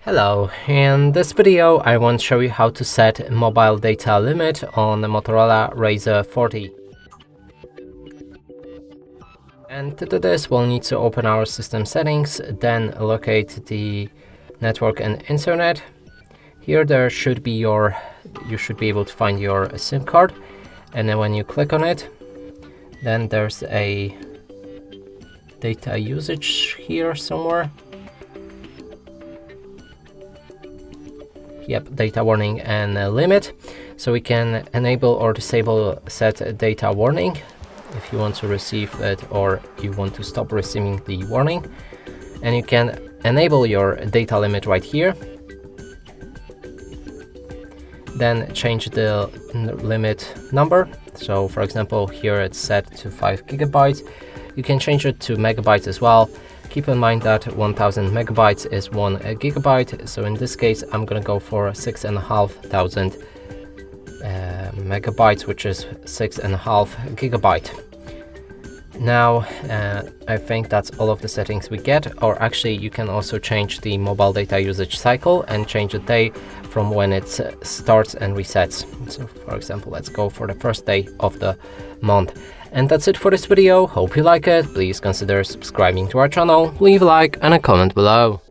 Hello, in this video I want to show you how to set mobile data limit on the Motorola Razr 40. And to do this we'll need to open our system settings, then locate the network and internet. Here you should be able to find your SIM card, and then when you click on it, then there's a data usage here somewhere. Yep, data warning and limit. So we can enable or disable set data warning if you want to receive it or you want to stop receiving the warning. And you can enable your data limit right here. Then change the limit number. So for example, here it's set to 5 gigabytes. You can change it to megabytes as well. Keep in mind that 1000 megabytes is 1 gigabyte, so in this case I'm gonna go for 6,500 megabytes, which is 6.5 gigabyte. Now I think that's all of the settings we get, or actually you can also change the mobile data usage cycle and change the day from when it starts and resets. So for example, let's go for the first day of the month. And that's it for this video. Hope you like it. Please consider subscribing to our channel, leave a like and a comment below.